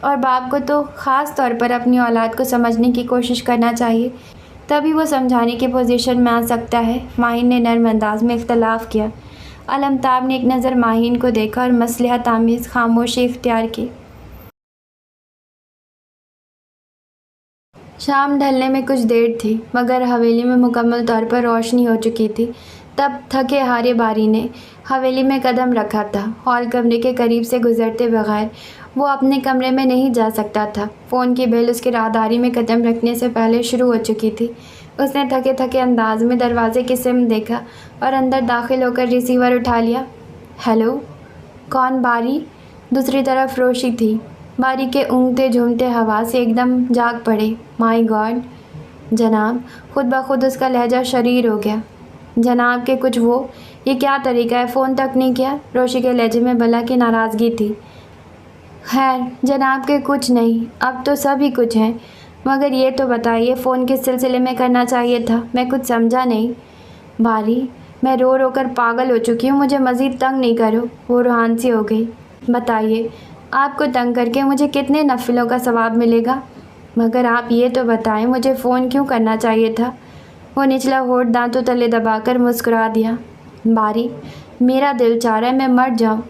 اور باپ کو تو خاص طور پر اپنی اولاد کو سمجھنے کی کوشش کرنا چاہیے، تبھی وہ سمجھانے کی پوزیشن میں آ سکتا ہے۔ ماہین نے نرم انداز میں اختلاف کیا۔ علمتاب نے ایک نظر ماہین کو دیکھا اور مصلحت آمیز خاموشی اختیار کی۔ شام ڈھلنے میں کچھ دیر تھی، مگر حویلی میں مکمل طور پر روشنی ہو چکی تھی۔ تب تھکے ہارے باری نے حویلی میں قدم رکھا تھا۔ ہال کمرے کے قریب سے گزرتے بغیر وہ اپنے کمرے میں نہیں جا سکتا تھا۔ فون کی بیل اس کی راہداری میں قدم رکھنے سے پہلے شروع ہو چکی تھی۔ اس نے تھکے تھکے انداز میں دروازے کی سمت دیکھا اور اندر داخل ہو کر ریسیور اٹھا لیا۔ ہیلو، کون؟ باری؟ دوسری طرف روشی تھی۔ باری کے اونگتے جھومتے ہوا سے ایک دم جاگ پڑے۔ مائی گاڈ جناب، خود بخود اس کا لہجہ شریر ہو گیا۔ جناب کے کچھ وہ، یہ کیا طریقہ ہے، فون تک نہیں کیا؟ روشی کے لہجے میں بلا کی ناراضگی تھی۔ خیر جناب کے کچھ نہیں، اب تو سب ہی کچھ ہیں، مگر یہ تو بتائیے فون کس سلسلے میں کرنا چاہیے تھا؟ میں کچھ سمجھا نہیں۔ باری، میں رو رو کر پاگل ہو چکی ہوں، مجھے مزید تنگ نہیں کرو۔ وہ روحان سی ہو گئی۔ بتائیے آپ کو تنگ کر کے مجھے کتنے نفلوں کا ثواب ملے گا؟ مگر آپ یہ تو بتائیں مجھے فون کیوں کرنا چاہیے تھا؟ وہ نچلا ہونٹ دانتوں تلے دبا کر مسکرا دیا۔ باری، میرا دل چاہ رہا ہے میں مر جاؤں۔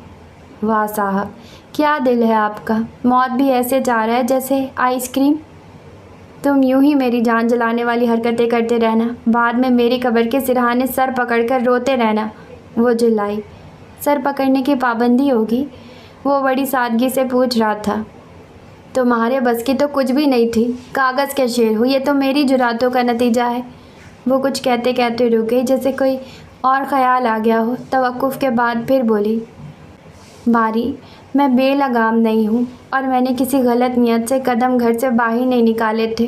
واہ صاحب، کیا دل ہے آپ کا، موت بھی ایسے چاہ رہا ہے جیسے آئس کریم۔ تم یوں ہی میری جان جلانے والی حرکتیں کرتے رہنا، بعد میں میری قبر کے سرہانے سر پکڑ کر روتے رہنا۔ وہ جلائی۔ سر پکڑنے کی پابندی ہوگی؟ وہ بڑی سادگی سے پوچھ رہا تھا۔ تمہارے بس کی تو کچھ بھی نہیں تھی، کاغذ کے شیر ہو، یہ تو میری جراتوں کا نتیجہ ہے۔ وہ کچھ کہتے کہتے رک گئی، جیسے کوئی اور خیال آ گیا ہو۔ توقف کے بعد پھر بولی، باری، میں بے لگام نہیں ہوں اور میں نے کسی غلط نیت سے قدم گھر سے باہر نہیں نکالے تھے۔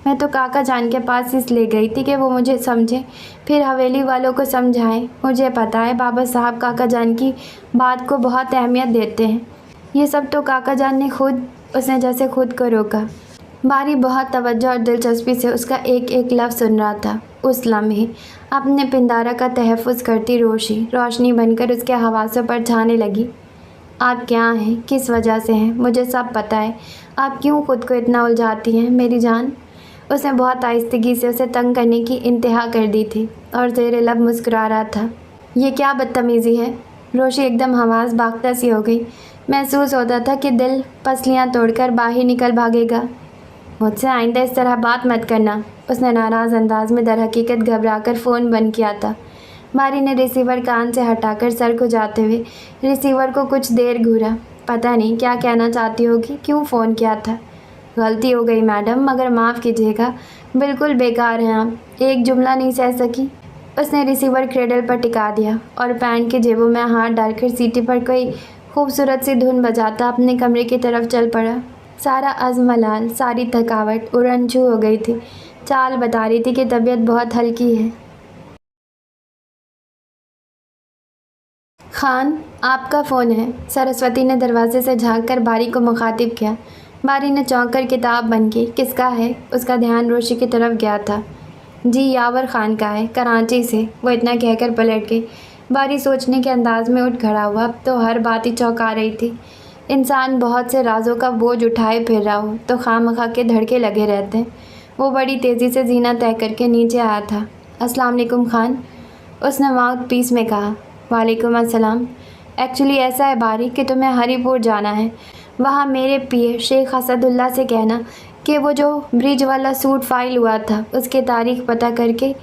میں تو کاکا جان کے پاس اس لیے گئی تھی کہ وہ مجھے سمجھیں، پھر حویلی والوں کو سمجھائیں۔ مجھے پتہ ہے بابا صاحب کاکا جان کی بات کو بہت اہمیت دیتے ہیں۔ یہ سب تو کاکا جان نے خود، اس نے جیسے خود کو روکا۔ باری بہت توجہ اور دلچسپی سے اس کا ایک ایک لفظ سن رہا تھا۔ اس لمحے اپنے پندارہ کا تحفظ کرتی روشنی بن کر اس کے حواسوں پر چھانے لگی۔ آپ کیا ہیں، کس وجہ سے ہیں، مجھے سب پتہ ہے۔ آپ کیوں خود کو اتنا الجھاتی ہیں میری جان؟ اس نے بہت آہستگی سے اسے تنگ کرنے کی انتہا کر دی تھی اور زیر لب مسکرا رہا تھا۔ یہ کیا بدتمیزی ہے؟ روشی ایک دم حواس باختہ سی ہو گئی۔ محسوس ہوتا تھا کہ دل پسلیاں توڑ کر باہر نکل بھاگے گا۔ مجھ سے آئندہ اس طرح بات مت کرنا۔ اس نے ناراض انداز میں در حقیقت گھبرا کر فون بند کیا تھا۔ باری نے ریسیور کان سے ہٹا کر سر کو جاتے ہوئے ریسیور کو کچھ دیر گھورا۔ پتہ نہیں کیا کہنا چاہتی ہوگی، کیوں فون کیا تھا؟ غلطی ہو گئی میڈم، مگر معاف کیجیے گا، بالکل بیکار ہیں آپ، ایک جملہ نہیں سہ سکی۔ اس نے ریسیور کریڈل پر ٹکا دیا اور پینٹ کے جیبوں میں ہاتھ ڈال کر سیٹی پر کوئی خوبصورت سی دھن بجاتا اپنے کمرے کی طرف چل پڑا۔ سارا عزم ملال، ساری تھکاوٹ اڑن چھو ہو گئی تھی۔ چال بتا رہی تھی کہ طبیعت بہت ہلکی ہے۔ خان، آپ کا فون ہے، سرسوتی نے دروازے سے جھانک کر باری کو مخاطب کیا۔ باری نے چونک کر کتاب بند کی۔ کس کا ہے؟ اس کا دھیان روشی کی طرف گیا تھا۔ جی یاور خان کا ہے، کراچی سے، وہ اتنا کہہ کر پلٹ گئی۔ باری سوچنے کے انداز میں اٹھ کھڑا ہوا۔ اب تو ہر بات ہی چونکا رہی تھی۔ انسان بہت سے رازوں کا بوجھ اٹھائے پھر رہا ہو تو خواہ کے دھڑکے لگے رہتے ہیں۔ وہ بڑی تیزی سے زینہ طے کر کے نیچے آیا تھا۔ السلام علیکم خان، اس نے ماؤتھ پیس میں کہا۔ وعلیکم السلام۔ ایکچولی ایسا ہے باری کہ تمہیں ہری پور جانا ہے، وہاں میرے پیر شیخ اسد اللہ سے کہنا کہ وہ جو برج والا سوٹ فائل ہوا تھا اس کی تاریخ پتہ کر کے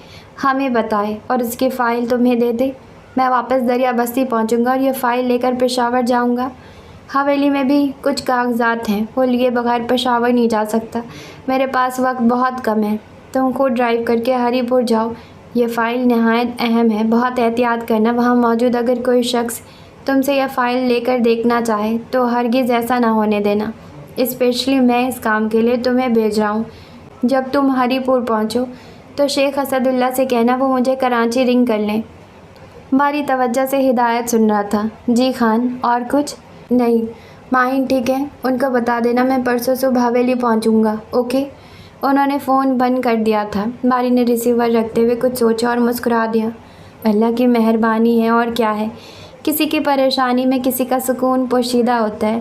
ہمیں بتائے اور اس کی فائل تمہیں دے دے۔ میں واپس دریا بستی پہنچوں گا اور یہ فائل لے کر پشاور جاؤں گا۔ حویلی میں بھی کچھ کاغذات ہیں، وہ لیے بغیر پشاور نہیں جا سکتا۔ میرے پاس وقت بہت کم ہے، تم خود ڈرائیو کر کے ہری پور جاؤ۔ یہ فائل نہایت اہم ہے، بہت احتیاط کرنا۔ وہاں موجود اگر کوئی شخص تم سے یہ فائل لے کر دیکھنا چاہے تو ہرگز ایسا نہ ہونے دینا۔ اسپیشلی میں اس کام کے لیے تمہیں بھیج رہا ہوں۔ جب تم ہری پور پہنچو تو شیخ اسد اللہ سے کہنا وہ مجھے کراچی رنگ کر لیں۔ باری توجہ سے ہدایت سن رہا تھا۔ جی خان، اور کچھ؟ نہیں، ماہین ٹھیک ہے، ان کو بتا دینا میں پرسوں صبح حویلی پہنچوں گا، اوکے؟ انہوں نے فون بند کر دیا تھا۔ باری نے ریسیور رکھتے ہوئے کچھ سوچا اور مسکرا دیا۔ اللہ کی مہربانی ہے، اور کیا ہے، کسی کی پریشانی میں کسی کا سکون پوشیدہ ہوتا ہے۔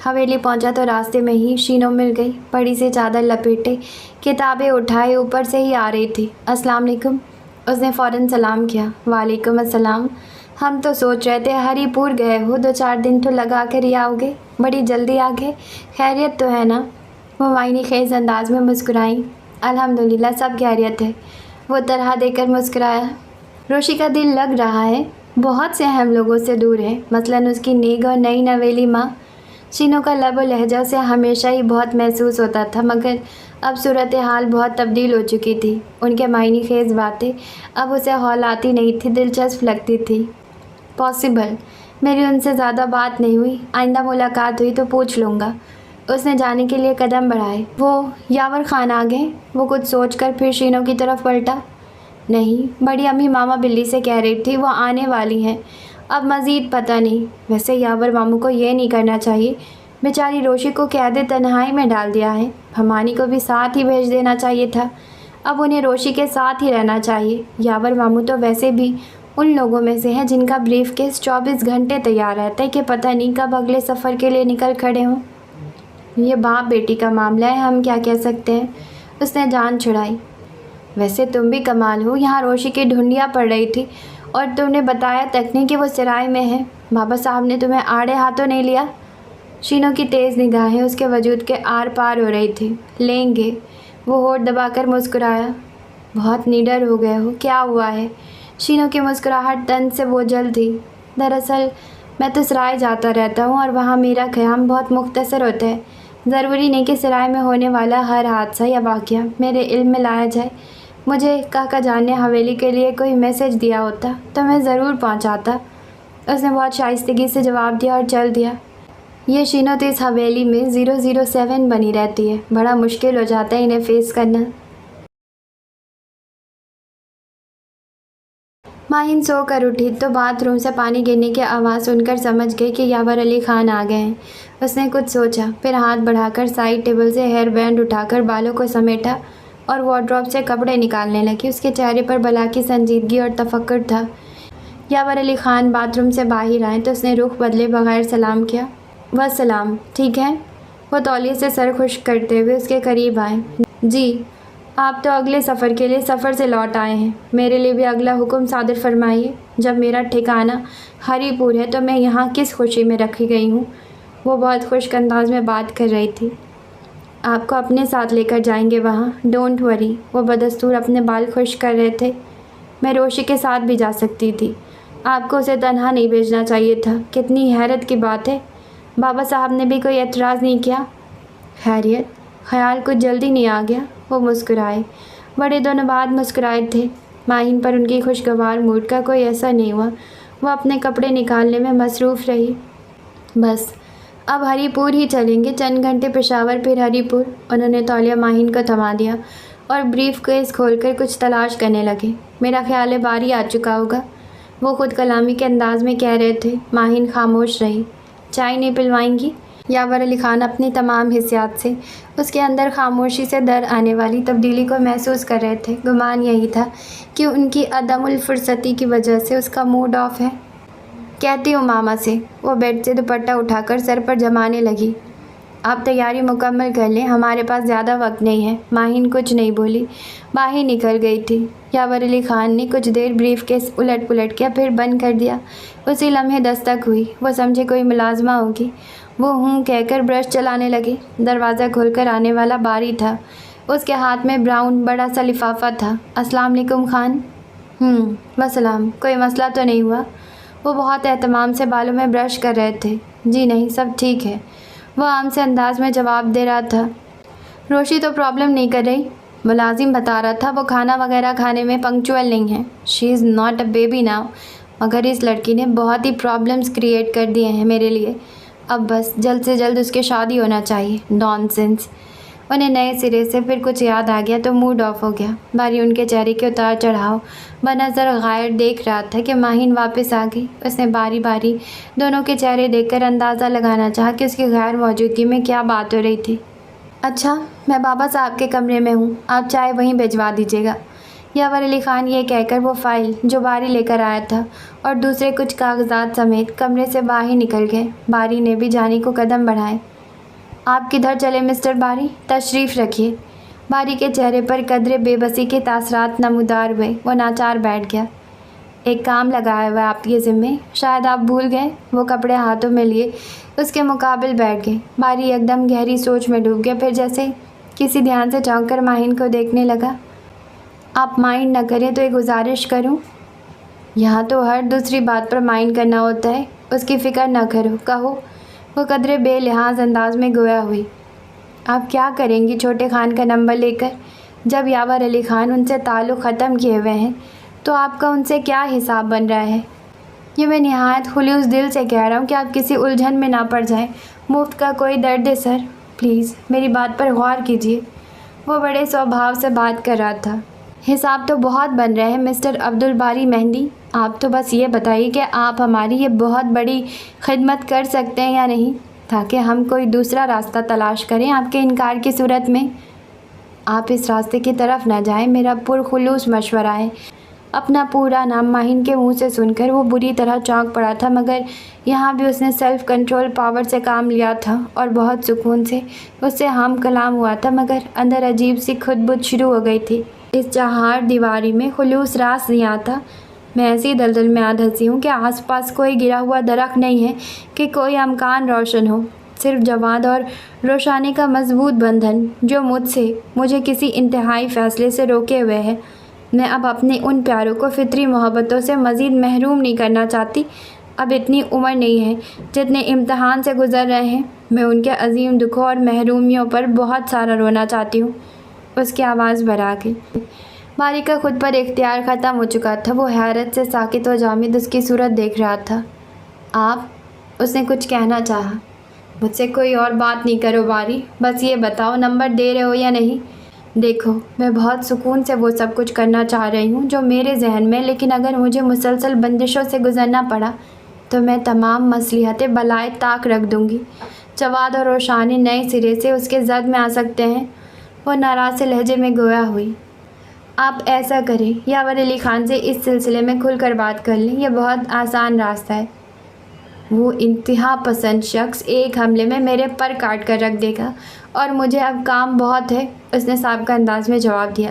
حویلی پہنچا تو راستے میں ہی شینو مل گئی، بڑی سی چادر لپیٹے، کتابیں اٹھائے اوپر سے ہی آ رہی تھی۔ السلام علیکم، اس نے فوراً سلام کیا۔ وعلیکم السلام، ہم تو سوچ رہے تھے ہری پور گئے ہو، 2-4 دن تو لگا کر ہی آؤ گے، بڑی جلدی آ گئے، خیریت تو ہے نا؟ وہ معنی خیز انداز میں مسکرائیں۔ الحمدللہ سب خیریت ہے، وہ طرح دے کر مسکرایا۔ روشی کا دل لگ رہا ہے، بہت سے اہم لوگوں سے دور ہے، مثلاً اس کی نیک اور نئی نویلی ماں۔ شینو کا لب و لہجہ اسے ہمیشہ ہی بہت محسوس ہوتا تھا، مگر اب صورتحال بہت تبدیل ہو چکی تھی۔ ان کے معنی خیز باتیں اب اسے ہولاتی نہیں تھی، دلچسپ لگتی تھی۔ پاسبل، میری ان سے زیادہ بات نہیں ہوئی، آئندہ ملاقات ہوئی تو پوچھ لوں گا۔ اس نے جانے کے لیے قدم بڑھائے۔ وہ یاور خان آ گئے؟ وہ کچھ سوچ کر پھر شینو کی طرف پلٹا۔ نہیں، بڑی امی ماما بلی سے کہہ رہی تھی وہ آنے والی ہیں، اب مزید پتہ نہیں۔ ویسے یاور ماموں کو یہ نہیں کرنا چاہیے، بیچاری روشی کو قید تنہائی میں ڈال دیا ہے، ہمانی کو بھی ساتھ ہی بھیج دینا چاہیے تھا، اب انہیں روشی کے ساتھ ہی رہنا چاہیے۔ یاور ماموں تو ویسے بھی ان لوگوں میں سے ہیں جن کا بریف کیس 24 گھنٹے تیار رہتا ہے کہ پتہ نہیں کب اگلے سفر کے لیے نکل کھڑے ہوں۔ یہ باپ بیٹی کا معاملہ ہے، ہم کیا کہہ سکتے ہیں؟ اس نے جان چھڑائی۔ ویسے تم بھی کمال ہو، یہاں روشی کی ڈھونڈیاں پڑ رہی تھی اور تم نے بتایا تک نہیں کہ وہ سرائے میں ہے۔ بابا صاحب نے تمہیں آڑے ہاتھوں نہیں لیا؟ شینو کی تیز نگاہیں اس کے وجود کے آر پار ہو رہی تھی۔ لیں گے، وہ ہونٹ دبا کر مسکرایا۔ بہت نڈر ہو گئے ہو، کیا ہوا ہے؟ شینو کی مسکراہٹ تن سے بوجھل تھی۔ دراصل میں تو سرائے جاتا رہتا ہوں اور وہاں میرا قیام بہت مختصر ہوتا ہے، ضروری نہیں کہ سرائے میں ہونے والا ہر حادثہ یا واقعہ میرے علم میں لایا جائے۔ مجھے کاکا جان نے حویلی کے لیے کوئی میسج دیا ہوتا تو میں ضرور پہنچاتا۔ اس نے بہت شائستگی سے جواب دیا اور چل دیا۔ یہ شینو تو اس حویلی میں 007 بنی رہتی ہے، بڑا مشکل ہو جاتا ہے انہیں فیس کرنا۔ ماہین سو کر اٹھی تو باتھ روم سے پانی گرنے کی آواز سن کر سمجھ گئی کہ یاور علی خان آ گئے ہیں۔ اس نے کچھ سوچا، پھر ہاتھ بڑھا کر سائڈ ٹیبل سے ہیئر بینڈ اٹھا کر بالوں کو سمیٹا اور وارڈروب سے کپڑے نکالنے لگی۔ اس کے چہرے پر بلا کی سنجیدگی اور تفکر تھا۔ یاور علی خان باتھ روم سے باہر آئے تو اس نے رخ بدلے بغیر سلام کیا۔ والسلام، ٹھیک ہے؟ وہ تولیے سے سر خشک کرتے ہوئے اس کے قریب آئے۔ جی، آپ تو اگلے سفر کے لیے سفر سے لوٹ آئے ہیں، میرے لیے بھی اگلا حکم صادر فرمائیے۔ جب میرا ٹھکانہ ہری پور ہے تو میں یہاں کس خوشی میں رکھی گئی ہوں؟ وہ بہت خشک انداز میں بات کر رہی تھی۔ آپ کو اپنے ساتھ لے کر جائیں گے وہاں، ڈونٹ وری۔ وہ بدستور اپنے بال خشک کر رہے تھے۔ میں روشی کے ساتھ بھی جا سکتی تھی، آپ کو اسے تنہا نہیں بھیجنا چاہیے تھا۔ کتنی حیرت کی بات ہے، بابا صاحب نے بھی کوئی اعتراض نہیں کیا؟ خیریت، خیال کچھ جلدی نہیں آ گیا؟ وہ مسکرائے، بڑے دنوں بعد مسکرائے تھے۔ ماہین پر ان کی خوشگوار موڈ کا کوئی اثر نہیں ہوا، وہ اپنے کپڑے نکالنے میں مصروف رہی۔ بس اب ہری پور ہی چلیں گے، چند گھنٹے پشاور پھر ہری پور۔ انہوں نے تولیہ ماہین کو تھما دیا اور بریف کیس کھول کر کچھ تلاش کرنے لگے۔ میرا خیال ہے باری آ چکا ہوگا، وہ خود کلامی کے انداز میں کہہ رہے تھے۔ ماہین خاموش رہی۔ چائے نہیں پلوائیں گی؟ یاور علی خان اپنی تمام حسیات سے اس کے اندر خاموشی سے در آنے والی تبدیلی کو محسوس کر رہے تھے۔ گمان یہی تھا کہ ان کی عدم الفرصتی کی وجہ سے اس کا موڈ آف ہے۔ کہتی ہوں ماما سے۔ وہ بیڈ سے دوپٹہ اٹھا کر سر پر جمانے لگی۔ آپ تیاری مکمل کر لیں، ہمارے پاس زیادہ وقت نہیں ہے۔ ماہین کچھ نہیں بولی، باہر نکل گئی تھی۔ یاور علی خان نے کچھ دیر بریف کیس الٹ پلٹ کیا، پھر بند کر دیا۔ اسی لمحے دستک ہوئی، وہ سمجھے کوئی ملازمہ ہوگی۔ وہ ہوں کہہ کر برش چلانے لگے۔ دروازہ کھول کر آنے والا باری تھا، اس کے ہاتھ میں براؤن بڑا سا لفافہ تھا۔ السلام علیکم خان۔ وسلام، کوئی مسئلہ تو نہیں ہوا؟ وہ بہت اہتمام سے بالوں میں برش کر رہے تھے۔ جی نہیں، سب ٹھیک ہے، وہ عام سے انداز میں جواب دے رہا تھا۔ روشی تو پرابلم نہیں کر رہی؟ ملازم بتا رہا تھا وہ کھانا وغیرہ کھانے میں پنکچوئل نہیں ہے۔ She is not a baby now, مگر اس لڑکی نے بہت ہی پرابلمس کریٹ کر دیے ہیں میرے لیے۔ اب بس جلد سے جلد اس کے شادی ہونا چاہیے۔ نان سینس۔ انہیں نئے سرے سے پھر کچھ یاد آ گیا تو موڈ آف ہو گیا۔ باری ان کے چہرے کے اتار چڑھاؤ بنظر غائر دیکھ رہا تھا کہ ماہین واپس آ گئی۔ اس نے باری باری دونوں کے چہرے دیکھ کر اندازہ لگانا چاہا کہ اس کی غیر موجودگی میں کیا بات ہو رہی تھی۔ اچھا، میں بابا صاحب کے کمرے میں ہوں، آپ چائے وہیں بھجوا دیجیے گا۔ یاور علی خان یہ کہہ کر وہ فائل جو باری لے کر آیا تھا اور دوسرے کچھ کاغذات سمیت کمرے سے باہر نکل گئے۔ باری نے بھی جانے کو قدم بڑھائے۔ آپ کدھر چلے مسٹر باری؟ تشریف رکھیے۔ باری کے چہرے پر قدرے بے بسی کے تاثرات نمودار ہوئے۔ وہ ناچار بیٹھ گیا۔ ایک کام لگایا ہوا ہے آپ کے ذمے، شاید آپ بھول گئے۔ وہ کپڑے ہاتھوں میں لیے اس کے مقابل بیٹھ گئے۔ باری ایک دم گہری سوچ میں ڈوب گیا، پھر جیسے کسی دھیان سے چونک کر ماہین کو دیکھنے لگا۔ آپ مائنڈ نہ کریں تو ایک گزارش کروں؟ یہاں تو ہر دوسری بات پر مائنڈ کرنا ہوتا ہے، اس کی فکر نہ کرو، کہو۔ وہ قدرے بے لحاظ انداز میں گویا ہوئی۔ آپ کیا کریں گی چھوٹے خان کا نمبر لے کر؟ جب یاور علی خان ان سے تعلق ختم کیے ہوئے ہیں تو آپ کا ان سے کیا حساب بن رہا ہے؟ یہ میں نہایت خلوص دل سے کہہ رہا ہوں کہ آپ کسی الجھن میں نہ پڑ جائیں۔ مفت کا کوئی درد ہے سر، پلیز میری بات پر غور کیجیے۔ وہ بڑے سوبھاؤ سے بات کر رہا تھا۔ حساب تو بہت بن رہے ہیں مسٹر عبدالباری مہندی، آپ تو بس یہ بتائیے کہ آپ ہماری یہ بہت بڑی خدمت کر سکتے ہیں یا نہیں، تاکہ ہم کوئی دوسرا راستہ تلاش کریں آپ کے انکار کی صورت میں۔ آپ اس راستے کی طرف نہ جائیں، میرا پرخلوص مشورہ ہے۔ اپنا پورا نام ماہین کے منہ سے سن کر وہ بری طرح چونک پڑا تھا، مگر یہاں بھی اس نے سیلف کنٹرول پاور سے کام لیا تھا اور بہت سکون سے اس سے ہم کلام ہوا تھا، مگر اندر عجیب سی خود بد شروع ہو گئی تھی۔ اس چہار دیواری میں خلوص راس نہیں آتا۔ میں ایسی دلدل میں ہنسی ہوں کہ آس پاس کوئی گرا ہوا درخت نہیں ہے کہ کوئی امکان روشن ہو، صرف جواد اور روشانی کا مضبوط بندھن جو مجھے کسی انتہائی فیصلے سے روکے ہوئے ہے۔ میں اب اپنے ان پیاروں کو فطری محبتوں سے مزید محروم نہیں کرنا چاہتی۔ اب اتنی عمر نہیں ہے، جتنے امتحان سے گزر رہے ہیں، میں ان کے عظیم دکھوں اور محرومیوں پر بہت سارا رونا چاہتی ہوں۔ اس کی آواز بھرا گئی۔ باری کا خود پر اختیار ختم ہو چکا تھا۔ وہ حیرت سے ساکت و جامد اس کی صورت دیکھ رہا تھا۔ آپ؟ اس نے کچھ کہنا چاہا۔ مجھ سے کوئی اور بات نہیں کرو باری، بس یہ بتاؤ نمبر دے رہے ہو یا نہیں؟ دیکھو، میں بہت سکون سے وہ سب کچھ کرنا چاہ رہی ہوں جو میرے ذہن میں، لیکن اگر مجھے مسلسل بندشوں سے گزرنا پڑا تو میں تمام مصلحتیں بالائے طاق رکھ دوں گی۔ جواد اور روشانی نئے سرے سے اس کے زد میں آ سکتے ہیں۔ وہ ناراض سے لہجے میں گویا ہوئی۔ آپ ایسا کریں، یاور علی خان سے اس سلسلے میں کھل کر بات کر لیں، یہ بہت آسان راستہ ہے۔ وہ انتہا پسند شخص ایک حملے میں میرے پر کاٹ کر رکھ دے گا، اور مجھے اب کام بہت ہے، اس نے سابقہ انداز میں جواب دیا۔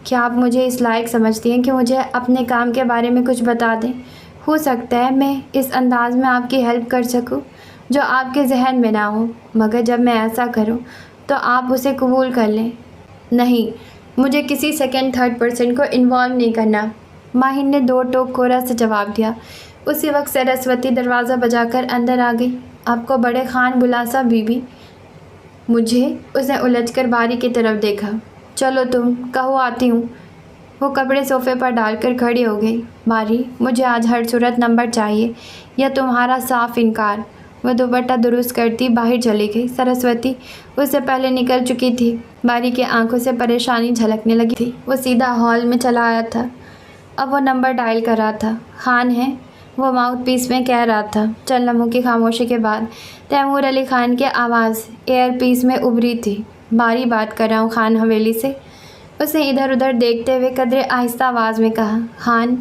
کیا آپ مجھے اس لائق سمجھتی ہیں کہ مجھے اپنے کام کے بارے میں کچھ بتا دیں؟ ہو سکتا ہے میں اس انداز میں آپ کی ہیلپ کر سکوں جو آپ کے ذہن میں نہ ہو، مگر جب میں ایسا کروں تو آپ اسے قبول کر لیں۔ نہیں، مجھے کسی سیکنڈ تھرڈ پرسن کو انوالو نہیں کرنا، ماہین نے دو ٹوک کورا سے جواب دیا۔ اسی وقت سرسوتی دروازہ بجا کر اندر آ گئی۔ آپ کو بڑے خان بلاسا بی بی؟ مجھے؟ اس نے الجھ کر باری کی طرف دیکھا۔ چلو تم کہو، آتی ہوں۔ وہ کپڑے صوفے پر ڈال کر کھڑی ہو گئی۔ باری، مجھے آج ہر صورت نمبر چاہیے یا تمہارا صاف انکار۔ وہ دوپٹہ درست کرتی باہر چلی گئی۔ سرسوتی اس سے پہلے نکل چکی تھی۔ باری کی آنکھوں سے پریشانی جھلکنے لگی تھی۔ وہ سیدھا ہال میں چلا آیا تھا۔ اب وہ نمبر ڈائل کر رہا تھا۔ خان ہے؟ وہ ماؤتھ پیس میں کہہ رہا تھا۔ چند لمحوں کی خاموشی کے بعد تیمور علی خان کی آواز ایئر پیس میں ابھری تھی۔ باری بات کر رہا ہوں خان حویلی سے۔ اس نے ادھر ادھر دیکھتے ہوئے قدرے آہستہ آواز میں کہا۔ خان،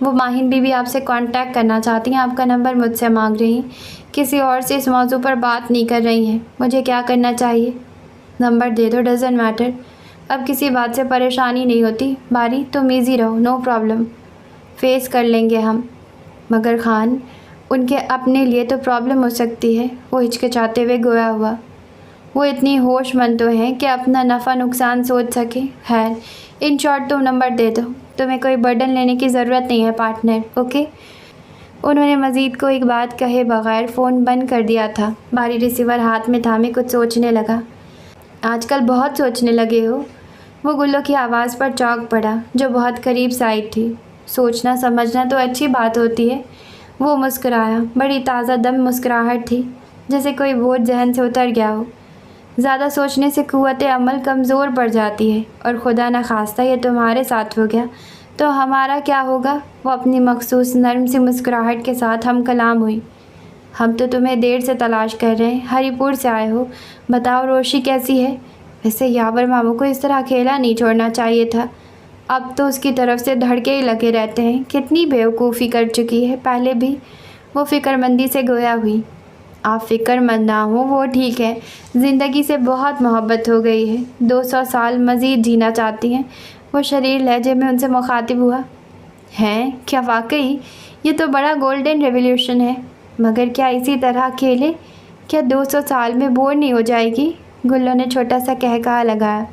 وہ ماہین بی بی آپ سے کانٹیکٹ کرنا چاہتی ہیں، آپ کا نمبر مجھ سے مانگ رہی ہیں، کسی اور سے اس موضوع پر بات نہیں کر رہی ہیں۔ مجھے کیا کرنا چاہیے؟ نمبر دے دو، ڈزنٹ میٹر۔ اب کسی بات سے پریشانی نہیں ہوتی باری، تم ایزی رہو، نو پرابلم، فیس کر لیں گے ہم۔ مگر خان، ان کے اپنے لیے تو پرابلم ہو سکتی ہے، وہ ہچکچاتے ہوئے گویا ہوا۔ وہ اتنی ہوش مند تو ہیں کہ اپنا نفع نقصان سوچ سکے۔ خیر، ان شارٹ تم نمبر دے دو، تمہیں کوئی برڈن لینے کی ضرورت نہیں ہے پارٹنر، اوکے؟ انہوں نے مزید کوئی بات کہے بغیر فون بند کر دیا تھا۔ باری ریسیور ہاتھ میں تھامے کچھ سوچنے لگا۔ آج کل بہت سوچنے لگے ہو؟ وہ گلو کی آواز پر چونک پڑا جو بہت قریب سے آئی تھی۔ سوچنا سمجھنا تو اچھی بات ہوتی ہے۔ وہ مسکرایا۔ بڑی تازہ دم مسکراہٹ تھی، جیسے کوئی بوجھ ذہن سے اتر گیا ہو۔ زیادہ سوچنے سے قوت عمل کمزور پڑ جاتی ہے، اور خدا نخواستہ یہ تمہارے ساتھ ہو گیا تو ہمارا کیا ہوگا؟ وہ اپنی مخصوص نرم سی مسکراہٹ کے ساتھ ہم کلام ہوئی۔ ہم تو تمہیں دیر سے تلاش کر رہے ہیں، ہری پور سے آئے ہو، بتاؤ روشی کیسی ہے؟ ویسے یاور ماموں کو اس طرح اکیلا نہیں چھوڑنا چاہیے تھا۔ اب تو اس کی طرف سے دھڑکے ہی لگے رہتے ہیں۔ کتنی بیوقوفی کر چکی ہے، پہلے بھی وہ فکر مندی سے گویا ہوئی۔ آپ فکر مند نہ ہو، وہ ٹھیک ہے، زندگی سے بہت محبت ہو گئی ہے، 200 سال مزید جینا چاہتی ہیں۔ وہ شریر لہجے میں ان سے مخاطب ہوا۔ ہیں؟ کیا واقعی؟ یہ تو بڑا گولڈن ریولیوشن ہے، مگر کیا اسی طرح کھیلے؟ کیا 200 سال میں بور نہیں ہو جائے گی؟ گلو نے چھوٹا سا قہقہا لگایا۔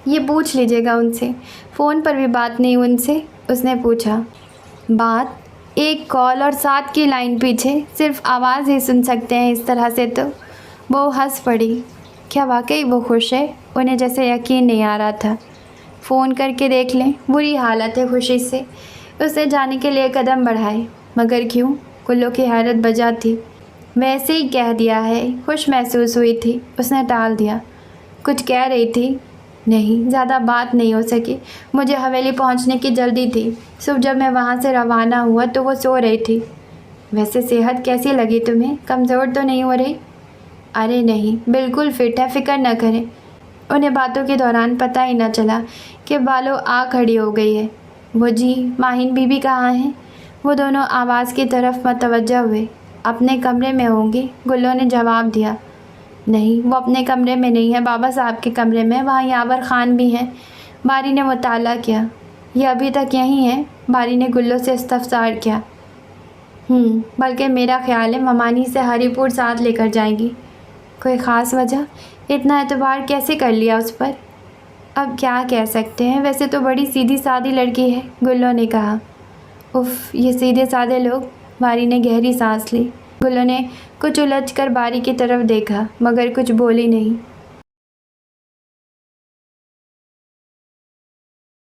یہ پوچھ لیجیے گا ان سے، فون پر بھی بات نہیں ان سے؟ اس نے پوچھا۔ بات؟ ایک کال اور 7 کی لائن پیچھے، صرف آواز ہی سن سکتے ہیں اس طرح سے تو۔ وہ ہنس پڑی۔ کیا واقعی وہ خوش ہے؟ انہیں جیسے یقین نہیں آ رہا تھا۔ فون کر کے دیکھ لیں، بری حالت ہے خوشی سے۔ اس نے جانے کے لیے قدم بڑھائے۔ مگر کیوں؟ گلو کی حیرت بجا تھی۔ ویسے ہی کہہ دیا ہے، خوش محسوس ہوئی تھی۔ اس نے ٹال دیا۔ کچھ کہہ رہی تھی؟ نہیں، زیادہ بات نہیں ہو سکی، مجھے حویلی پہنچنے کی جلدی تھی۔ صبح جب میں وہاں سے روانہ ہوا تو وہ سو رہی تھی۔ ویسے صحت کیسی لگی تمہیں؟ کمزور تو نہیں ہو رہی؟ ارے نہیں، بالکل فٹ ہے، فکر نہ کریں۔ انہیں باتوں کے دوران پتہ ہی نہ چلا کہ بالوں آ کھڑی ہو گئی ہے۔ وہ جی، ماہین بی بی کہاں ہیں؟ وہ دونوں آواز کی طرف متوجہ ہوئے۔ اپنے کمرے میں ہوں گی، گلو نے جواب دیا۔ نہیں، وہ اپنے کمرے میں نہیں ہے، بابا صاحب کے کمرے میں، وہاں یاور خان بھی ہیں۔ باری نے مطالعہ کیا۔ یہ ابھی تک یہیں ہے؟ باری نے گلو سے استفسار کیا۔ بلکہ میرا خیال ہے ممانی سے ہری پور ساتھ لے کر جائیں گی۔ کوئی خاص وجہ؟ اتنا اعتبار کیسے کر لیا اس پر؟ اب کیا کہہ سکتے ہیں، ویسے تو بڑی سیدھی سادی لڑکی ہے، گلو نے کہا۔ اف، یہ سیدھے سادے لوگ۔ باری نے گہری سانس لی۔ گلو نے کچھ الجھ کر باری کی طرف دیکھا، مگر کچھ بولی نہیں۔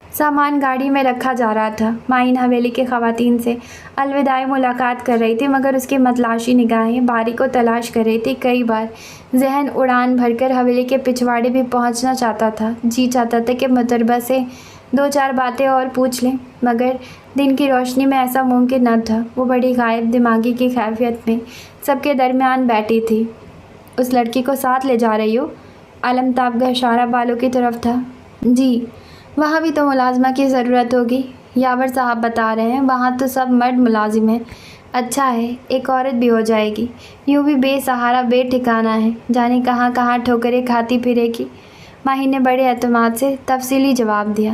سامان گاڑی میں رکھا جا رہا تھا۔ ماہین حویلی کے خواتین سے الوداعی ملاقات کر رہی تھی، مگر اس کی متلاشی نگاہیں باری کو تلاش کر رہی تھی۔ کئی بار ذہن اڑان بھر کر حویلی کے پچھواڑے بھی پہنچنا چاہتا تھا۔ جی چاہتا تھا کہ متربہ سے 2-4 باتیں اور پوچھ لیں، مگر دن کی روشنی میں ایسا ممکن نہ تھا۔ وہ بڑی غائب دماغی کی کیفیت میں سب کے درمیان بیٹھی تھی۔ اس لڑکی کو ساتھ لے جا رہی ہو؟ علمتاب کا اشارہ بالوں کی طرف تھا۔ جی، وہاں بھی تو ملازمہ کی ضرورت ہوگی، یاور صاحب بتا رہے ہیں، وہاں تو سب مرد ملازم ہیں۔ اچھا ہے، ایک عورت بھی ہو جائے گی، یوں بھی بے سہارا بے ٹھکانہ ہے، جانے کہاں کہاں ٹھوکریں کھاتی پھرے گی۔ ماہی نے بڑے اعتماد سے تفصیلی جواب دیا۔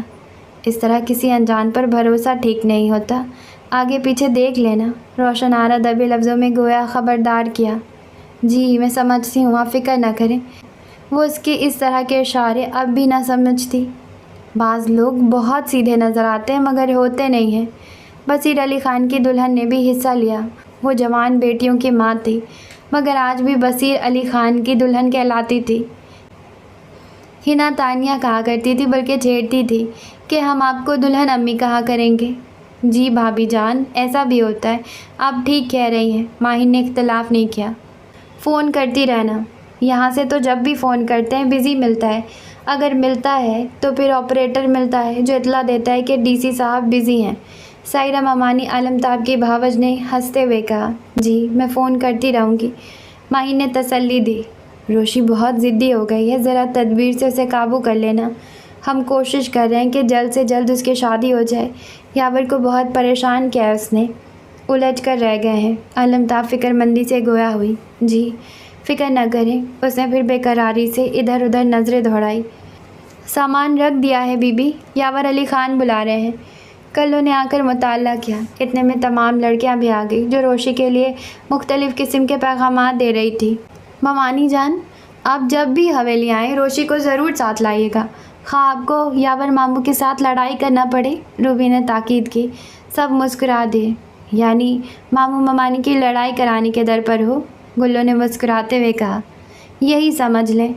اس طرح کسی انجان پر بھروسہ ٹھیک نہیں ہوتا، آگے پیچھے دیکھ لینا۔ روشن آرا دبے لفظوں میں گویا خبردار کیا۔ جی، میں سمجھتی ہوں، آپ فکر نہ کریں۔ وہ اس کے اس طرح کے اشارے اب بھی نہ سمجھتی۔ بعض لوگ بہت سیدھے نظر آتے ہیں مگر ہوتے نہیں ہیں۔ بصیر علی خان کی دلہن نے بھی حصہ لیا۔ وہ جوان بیٹیوں کی ماں تھی، مگر آج بھی بصیر علی خان کی دلہن کہلاتی تھی۔ ہنا تانیہ کہا کرتی تھی، بلکہ چھیڑتی تھی کہ ہم آپ کو دلہن امی کہا کریں گے۔ جی بھابھی جان، ایسا بھی ہوتا ہے، آپ ٹھیک کہہ رہی ہیں۔ ماہین نے اختلاف نہیں کیا۔ فون کرتی رہنا، یہاں سے تو جب بھی فون کرتے ہیں بزی ملتا ہے، اگر ملتا ہے تو پھر آپریٹر ملتا ہے جو اطلاع دیتا ہے کہ ڈی سی صاحب بزی ہیں۔ سائرہ ممانی علمتاب کی بھاوج نے ہنستے ہوئے کہا۔ جی، میں فون کرتی رہوں گی، ماہین نے تسلی دی۔ روشی بہت ضدی ہو گئی ہے، ذرا تدبیر سے اسے قابو کر لینا۔ ہم کوشش کر رہے ہیں کہ جلد سے جلد اس کی شادی ہو جائے۔ یاور کو بہت پریشان کیا ہے اس نے، الجھ کر رہ گئے ہیں۔ علمتاب فکر مندی سے گویا ہوئی۔ جی، فکر نہ کریں۔ اس نے پھر بے قراری سے ادھر ادھر نظریں دوڑائی۔ سامان رکھ دیا ہے بی بی، یاور علی خان بلا رہے ہیں۔ کلو نے آ کر مطالعہ کیا۔ اتنے میں تمام لڑکیاں بھی آ گئی جو روشی کے لیے مختلف قسم کے پیغامات دے رہی تھی۔ ممانی جان، آپ جب بھی حویلی آئیں روشی کو ضرور ساتھ لائیے گا، خواہ آپ کو یاور ماموں کے ساتھ لڑائی کرنا پڑے۔ روبی نے تاکید کی۔ سب مسکرا دیے۔ یعنی ماموں ممانی کی لڑائی کرانے کے در پر ہو؟ گلو نے مسکراتے ہوئے کہا۔ یہی سمجھ لیں،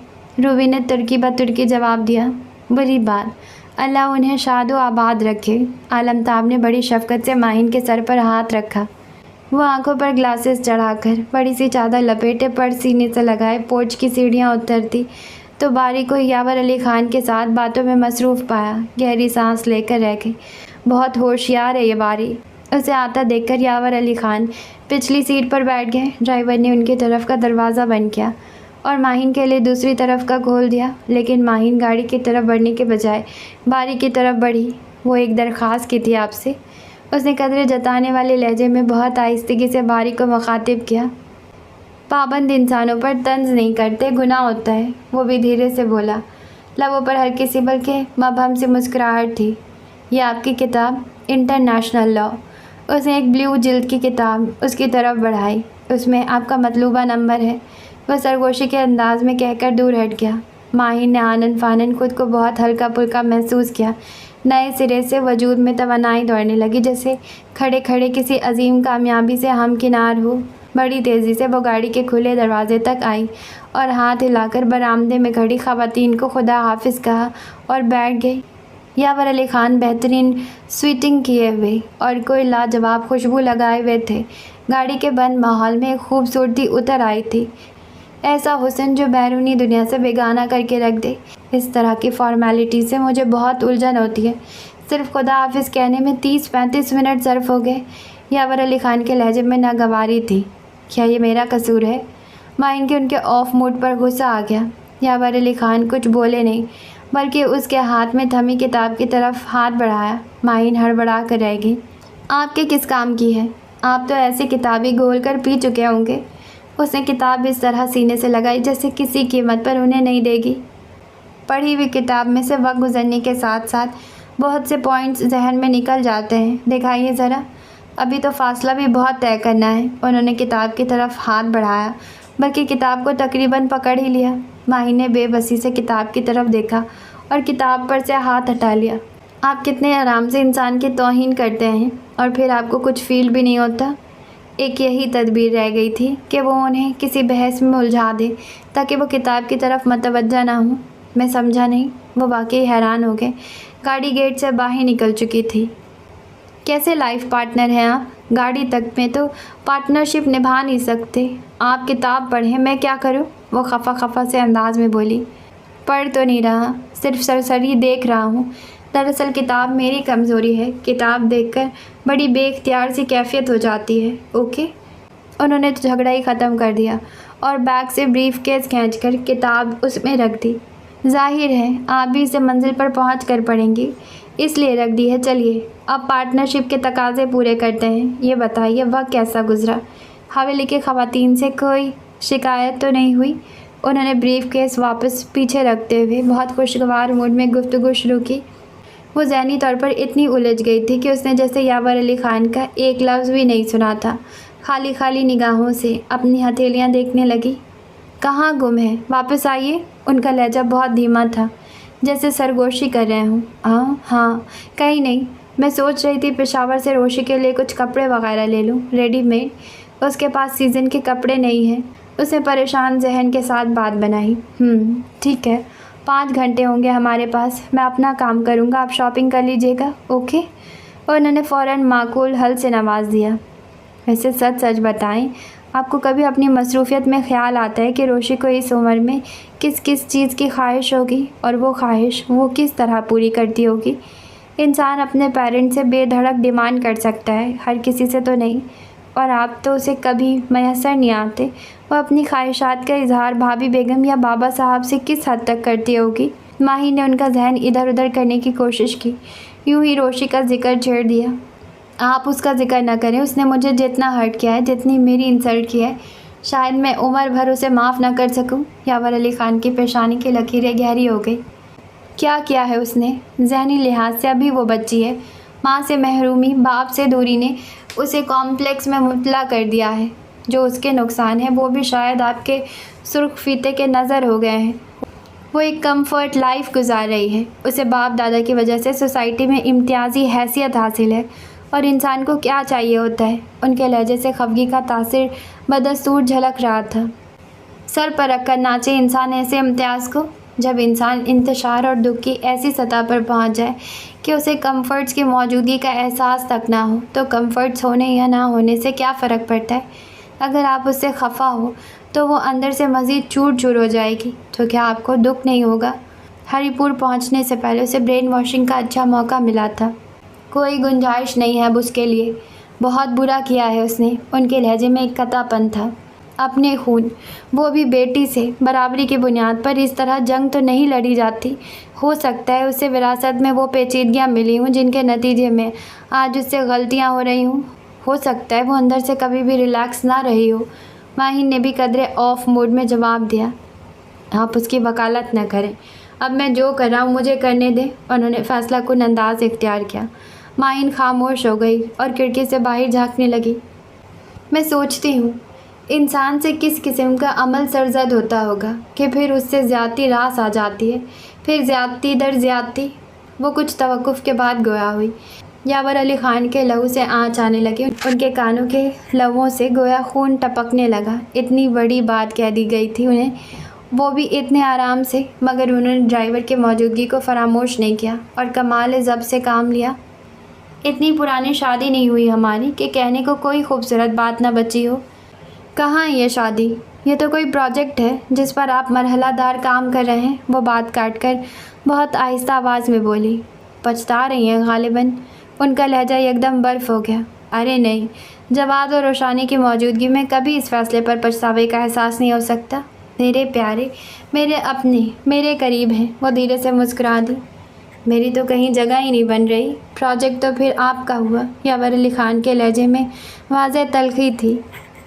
روبی نے ترکی بترکی جواب دیا۔ بری بات، اللہ انہیں شاد و آباد رکھے۔ علمتاب نے بڑی شفقت سے ماہین کے سر پر ہاتھ رکھا۔ وہ آنکھوں پر گلاسز چڑھا کر بڑی سی چادر لپیٹے پر سینے سے لگائے پورچ کی سیڑھیاں اترتی تو باری کو یاور علی خان کے ساتھ باتوں میں مصروف پایا۔ گہری سانس لے کر رہ گئی۔ بہت ہوشیار ہے یہ باری۔ اسے آتا دیکھ کر یاور علی خان پچھلی سیٹ پر بیٹھ گئے۔ ڈرائیور نے ان کی طرف کا دروازہ بند کیا۔ اور ماہین کے لیے دوسری طرف کا کھول دیا، لیکن ماہین گاڑی کی طرف بڑھنے کے بجائے باری کی طرف بڑھی۔ وہ ایک درخواست کی تھی آپ سے، اس نے قدرے جتانے والے لہجے میں بہت آہستگی سے باری کو مخاطب کیا۔ پابند انسانوں پر طنز نہیں کرتے، گناہ ہوتا ہے، وہ بھی دھیرے سے بولا۔ لبوں پر ہلکی سی بلکہ مبہم سی مسکراہٹ تھی۔ یہ آپ کی کتاب انٹرنیشنل لاء۔ اس نے ایک بلیو جلد کی کتاب اس کی طرف بڑھائی۔ اس میں آپ کا مطلوبہ نمبر ہے، وہ سرگوشی کے انداز میں کہہ کر دور ہٹ گیا۔ ماہین نے آنن فانن خود کو بہت ہلکا پھلکا محسوس کیا۔ نئے سرے سے وجود میں توانائی دوڑنے لگی، جیسے کھڑے کھڑے کسی عظیم کامیابی سے ہمکنار ہو۔ بڑی تیزی سے وہ گاڑی کے کھلے دروازے تک آئی اور ہاتھ ہلا کر برآمدے میں کھڑی خواتین کو خدا حافظ کہا اور بیٹھ گئی۔ یاور علی خان بہترین سویٹنگ کیے ہوئے اور کوئی لاجواب خوشبو لگائے ہوئے تھے۔ گاڑی کے بند ماحول میں ایک خوبصورتی اتر آئی تھی، ایسا حسن جو بیرونی دنیا سے بیگانہ کر کے رکھ دے۔ اس طرح کی فارمیلٹی سے مجھے بہت الجھن ہوتی ہے۔ صرف خدا حافظ کہنے میں 30-35 منٹ صرف ہو گئے۔ یاور علی خان کے لہجے میں ناگواری تھی۔ کیا یہ میرا قصور ہے؟ ماہین کے ان کے آف موڈ پر غصہ آ گیا۔ یاور علی خان کچھ بولے نہیں، بلکہ اس کے ہاتھ میں تھمی کتاب کی طرف ہاتھ بڑھایا۔ ماہین ہڑبڑا کر رہ گئی۔ آپ کے کس کام کی ہے؟ آپ تو ایسی کتابیں گھول کر پی چکے ہوں گے۔ اس نے کتاب اس طرح سینے سے لگائی جیسے کسی قیمت پر انہیں نہیں دے گی۔ پڑھی ہوئی کتاب میں سے وقت گزرنے کے ساتھ ساتھ بہت سے پوائنٹس ذہن میں نکل جاتے ہیں، دکھائیے ذرا۔ ابھی تو فاصلہ بھی بہت طے کرنا ہے۔ انہوں نے کتاب کی طرف ہاتھ بڑھایا، بلکہ کتاب کو تقریباً پکڑ ہی لیا۔ ماہین نے بے بسی سے کتاب کی طرف دیکھا اور کتاب پر سے ہاتھ ہٹا لیا۔ آپ کتنے آرام سے انسان کی توہین کرتے ہیں اور پھر آپ کو کچھ فیل بھی نہیں ہوتا۔ ایک یہی تدبیر رہ گئی تھی کہ وہ انہیں کسی بحث میں الجھا دے تاکہ وہ کتاب کی طرف متوجہ نہ ہوں۔ میں سمجھا نہیں۔ وہ واقعی حیران ہو گئے۔ گاڑی گیٹ سے باہر نکل چکی تھی۔ کیسے لائف پارٹنر ہیں آپ؟ گاڑی تک میں تو پارٹنرشپ نبھا نہیں سکتے۔ آپ کتاب پڑھیں، میں کیا کروں؟ وہ خفا خفا سے انداز میں بولی۔ پڑھ تو نہیں رہا، صرف سرسری دیکھ رہا ہوں۔ دراصل کتاب میری کمزوری ہے، کتاب دیکھ کر بڑی بے اختیار سی کیفیت ہو جاتی ہے۔ اوکے؟ انہوں نے تو جھگڑا ہی ختم کر دیا اور بیگ سے بریف کیس کھینچ کر کتاب اس میں رکھ دی۔ ظاہر ہے آپ بھی اسے منزل پر پہنچ کر پڑھیں گی، اس لیے رکھ دی ہے۔ چلیے اب پارٹنرشپ کے تقاضے پورے کرتے ہیں۔ یہ بتائیے وقت کیسا گزرا؟ حویلی کی خواتین سے کوئی شکایت تو نہیں ہوئی؟ انہوں نے بریف کیس واپس پیچھے رکھتے ہوئے بہت خوشگوار موڈ میں گفتگو شروع کی۔ وہ ذہنی طور پر اتنی الجھ گئی تھی کہ اس نے جیسے یاور علی خان کا ایک لفظ بھی نہیں سنا تھا۔ خالی خالی نگاہوں سے اپنی ہتھیلیاں دیکھنے لگی۔ کہاں گم ہے؟ واپس آئیے۔ ان کا لہجہ بہت دھیما تھا، جیسے سرگوشی کر رہے ہوں۔ ہاں کہیں نہیں، میں سوچ رہی تھی پشاور سے روشی کے لیے کچھ کپڑے وغیرہ لے لوں، ریڈی میڈ۔ اس کے پاس سیزن کے کپڑے نہیں ہیں۔ اس نے پریشان ذہن کے ساتھ بات بنائی۔ ٹھیک ہے، 5 گھنٹے ہوں گے ہمارے پاس، میں اپنا کام کروں گا، آپ شاپنگ کر لیجیے گا۔ اوکے؟ اور انہوں نے فوراً معقول حل سے نواز دیا۔ ویسے سچ بتائیں، آپ کو کبھی اپنی مصروفیت میں خیال آتا ہے کہ روشی کو اس عمر میں کس چیز کی خواہش ہوگی اور وہ خواہش وہ کس طرح پوری کرتی ہوگی؟ انسان اپنے پیرنٹ سے بے دھڑک ڈیمانڈ کر سکتا ہے، ہر کسی سے تو نہیں، اور آپ تو اسے کبھی میسر نہیں آتے۔ وہ اپنی خواہشات کا اظہار بھابھی بیگم یا بابا صاحب سے کس حد تک کرتی ہوگی؟ ماہین نے ان کا ذہن ادھر ادھر کرنے کی کوشش کی۔ یوں ہی روشی کا ذکر چھیڑ دیا۔ آپ اس کا ذکر نہ کریں، اس نے مجھے جتنا ہرٹ کیا ہے، جتنی میری انسلٹ کی ہے، شاید میں عمر بھر اسے معاف نہ کر سکوں۔ یاور علی خان کی پیشانی کی لکیریں گہری ہو گئی۔ کیا ہے اس نے؟ ذہنی لحاظ سے ابھی وہ بچی ہے۔ ماں سے محرومی، باپ سے دوری نے اسے کمپلیکس میں مبتلا کر دیا ہے۔ جو اس کے نقصان ہیں وہ بھی شاید آپ کے سرخ فیتے کے نظر ہو گئے ہیں۔ وہ ایک کمفرٹ لائف گزار رہی ہے، اسے باپ دادا کی وجہ سے سوسائٹی میں امتیازی حیثیت حاصل ہے، اور انسان کو کیا چاہیے ہوتا ہے؟ ان کے لہجے سے خفگی کا تاثر بدستور جھلک رہا تھا۔ سر پر رکھ کر ناچے انسان ایسے امتیاز کو؟ جب انسان انتشار اور دکھ کی ایسی سطح پر پہنچ جائے کہ اسے کمفرٹس کی موجودگی کا احساس تک نہ ہو، تو کمفرٹس ہونے یا نہ ہونے سے کیا فرق پڑتا ہے؟ اگر آپ اس سے خفا ہو تو وہ اندر سے مزید چور چور ہو جائے گی، تو کیا آپ کو دکھ نہیں ہوگا؟ ہری پور پہنچنے سے پہلے اسے برین واشنگ کا اچھا موقع ملا تھا۔ کوئی گنجائش نہیں ہے اب اس کے لیے۔ بہت برا کیا ہے اس نے۔ ان کے لہجے میں ایک قطع پن تھا۔ اپنے خون، وہ بھی بیٹی سے برابری کی بنیاد پر اس طرح جنگ تو نہیں لڑی جاتی۔ ہو سکتا ہے اسے وراثت میں وہ پیچیدگیاں ملی ہوں جن کے نتیجے میں آج اس سے غلطیاں ہو رہی ہوں۔ ہو سکتا ہے وہ اندر سے کبھی بھی ریلیکس نہ رہی ہو۔ ماہین نے بھی قدرے آف موڈ میں جواب دیا۔ آپ اس کی وکالت نہ کریں، اب میں جو کر رہا ہوں مجھے کرنے دیں۔ انہوں نے فیصلہ کن انداز اختیار کیا۔ ماہین خاموش ہو گئی اور کھڑکی سے باہر جھانکنے لگی۔ میں سوچتی ہوں انسان سے کس قسم کا عمل سرزد ہوتا ہوگا کہ پھر اس سے زیادتی راس آ جاتی ہے، پھر زیادتی در زیادتی۔ وہ کچھ توقف کے بعد گویا ہوئی۔ یاور علی خان کے لہو سے آنچ آنے لگی، ان کے کانوں کے لبوں سے گویا خون ٹپکنے لگا۔ اتنی بڑی بات کہہ دی گئی تھی انہیں، وہ بھی اتنے آرام سے، مگر انہوں نے ڈرائیور کی موجودگی کو فراموش نہیں کیا اور کمال ضبط سے کام لیا۔ اتنی پرانی شادی نہیں ہوئی ہماری کہ کہنے کو کوئی خوبصورت بات نہ بچی ہو۔ کہاں ہے یہ شادی؟ یہ تو کوئی پروجیکٹ ہے جس پر آپ مرحلہ دار کام کر رہے ہیں۔ وہ بات کاٹ کر بہت آہستہ آواز میں بولی۔ پچھتا رہی ہیں غالباً؟ ان کا لہجہ یکدم برف ہو گیا۔ ارے نہیں، جواد اور روشانی کی موجودگی میں کبھی اس فیصلے پر پچھتاوے کا احساس نہیں ہو سکتا۔ میرے پیارے، میرے اپنے، میرے قریب ہیں۔ وہ دھیرے سے مسکرا دی۔ میری تو کہیں جگہ ہی نہیں بن رہی۔ پروجیکٹ تو پھر آپ کا ہوا۔ یاور علی خان کے لہجے میں واضح تلخی تھی۔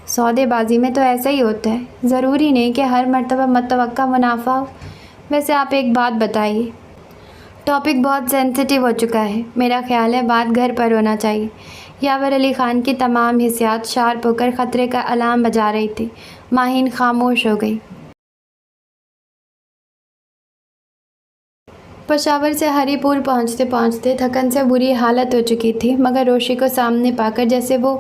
سودے بازی میں تو ایسا ہی ہوتا ہے، ضروری نہیں کہ ہر مرتبہ متوقع منافع ہو۔ ویسے آپ ایک بات بتائیے، ٹاپک بہت سینسیٹیو ہو چکا ہے، میرا خیال ہے بات گھر پر ہونا چاہیے۔ یاور علی خان کی تمام حسیات شارپ ہو کر خطرے کا الارم بجا رہی تھی۔ ماہین خاموش ہو گئی۔ پشاور سے ہری پور پہنچتے پہنچتے تھکن سے بری حالت ہو چکی تھی، مگر روشی کو سامنے پا کر جیسے وہ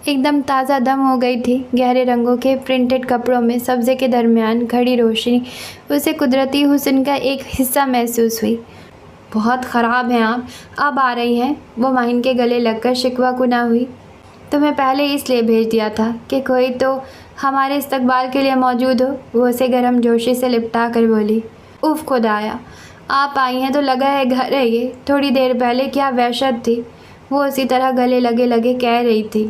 ایک دم تازہ دم ہو گئی تھی۔ گہرے رنگوں کے پرنٹڈ کپڑوں میں سبزے کے درمیان کھڑی روشنی اسے قدرتی حسن کا ایک حصہ محسوس ہوئی۔ بہت خراب ہیں آپ، اب آ رہی ہیں؟ وہ ماہین کے گلے لگ کر شکوہ کناں ہوئی۔ تمہیں پہلے اس لیے بھیج دیا تھا کہ کوئی تو ہمارے استقبال کے لیے موجود ہو۔ وہ اسے گرم جوشی سے لپٹا کر بولی۔ اف خدایا، آپ آئی ہیں تو لگا ہے گھر ہے یہ، تھوڑی دیر پہلے کیا وحشت تھی۔ وہ اسی طرح گلے لگے لگے کہہ رہی تھی۔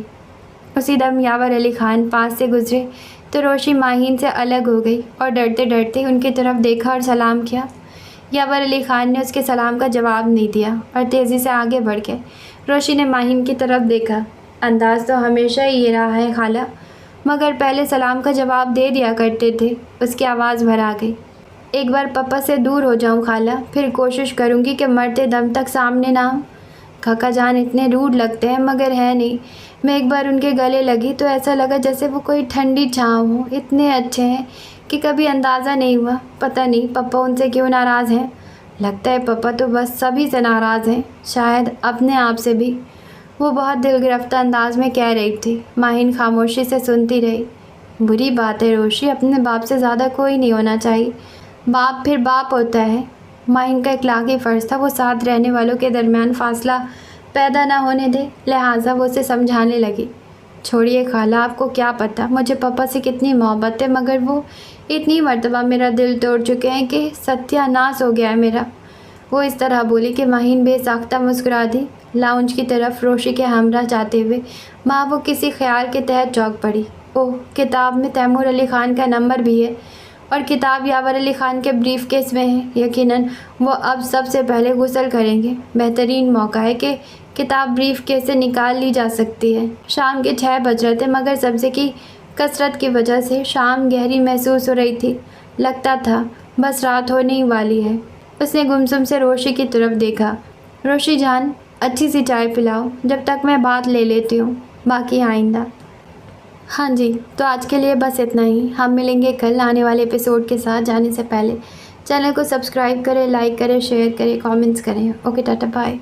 اسی دم یاور علی خان پاس سے گزرے تو روشی ماہین سے الگ ہو گئی اور ڈرتے ڈرتے ان کی طرف دیکھا اور سلام کیا۔ یاور علی خان نے اس کے سلام کا جواب نہیں دیا اور تیزی سے آگے بڑھ گئے۔ روشی نے ماہین کی طرف دیکھا۔ انداز تو ہمیشہ ہی یہ رہا ہے خالہ، مگر پہلے سلام کا جواب دے دیا کرتے تھے۔ اس کی آواز بھر آ گئی۔ ایک بار پپا سے دور ہو جاؤں خالہ، پھر کوشش کروں گی کہ مرتے دم تک سامنے نہ ہوں۔ کھکا جان اتنے روڈ لگتے ہیں مگر ہے نہیں۔ میں ایک بار ان کے گلے لگی تو ایسا لگا جیسے وہ کوئی ٹھنڈی چھاؤں ہو۔ اتنے اچھے ہیں کہ کبھی اندازہ نہیں ہوا۔ پتہ نہیں پپا ان سے کیوں ناراض ہیں۔ لگتا ہے پپا تو بس سبھی سے ناراض ہیں، شاید اپنے آپ سے بھی۔ وہ بہت دل گرفتہ انداز میں کہہ رہی تھی۔ ماہین خاموشی سے سنتی رہی۔ بری بات ہے روشی، اپنے باپ سے زیادہ کوئی نہیں ہونا چاہیے۔ باپ پھر باپ ہوتا ہے۔ ماہین کا اخلاقی فرض تھا وہ ساتھ رہنے والوں کے درمیان فاصلہ پیدا نہ ہونے دے، لہٰذا وہ اسے سمجھانے لگی۔ چھوڑیے خالہ، آپ کو کیا پتہ مجھے پپا سے کتنی محبت ہے، مگر وہ اتنی مرتبہ میرا دل توڑ چکے ہیں کہ ستیہ ناس ہو گیا ہے میرا۔ وہ اس طرح بولی کہ ماہین بے ساختہ مسکرا دی۔ لاؤنج کی طرف روشی کے ہمراہ جاتے ہوئے ماں وہ کسی خیال کے تحت چونک پڑی۔ اوہ، کتاب میں تیمور علی خان کا نمبر بھی ہے اور کتاب یاور علی خان کے بریف کیس میں ہے۔ یقیناً وہ اب سب سے پہلے غسل کریں گے۔ بہترین موقع ہے کہ کتاب بریف کیس سے نکال لی جا سکتی ہے۔ شام کے 6 بج رہے تھے مگر سبزے کی کثرت کی وجہ سے شام گہری محسوس ہو رہی تھی۔ لگتا تھا بس رات ہونے ہی والی ہے۔ اس نے گمسم سے روشی کی طرف دیکھا۔ روشی جان، اچھی سی چائے پلاؤ، جب تک میں بات لے لیتی ہوں، باقی آئندہ۔ ہاں جی، تو آج کے لیے بس اتنا ہی۔ ہم ملیں گے کل آنے والے ایپیسوڈ کے ساتھ۔ جانے سے پہلے چینل کو سبسکرائب کریں، لائک کریں، شیئر کریں، کامنٹس کریں۔ Okay, tata, bye.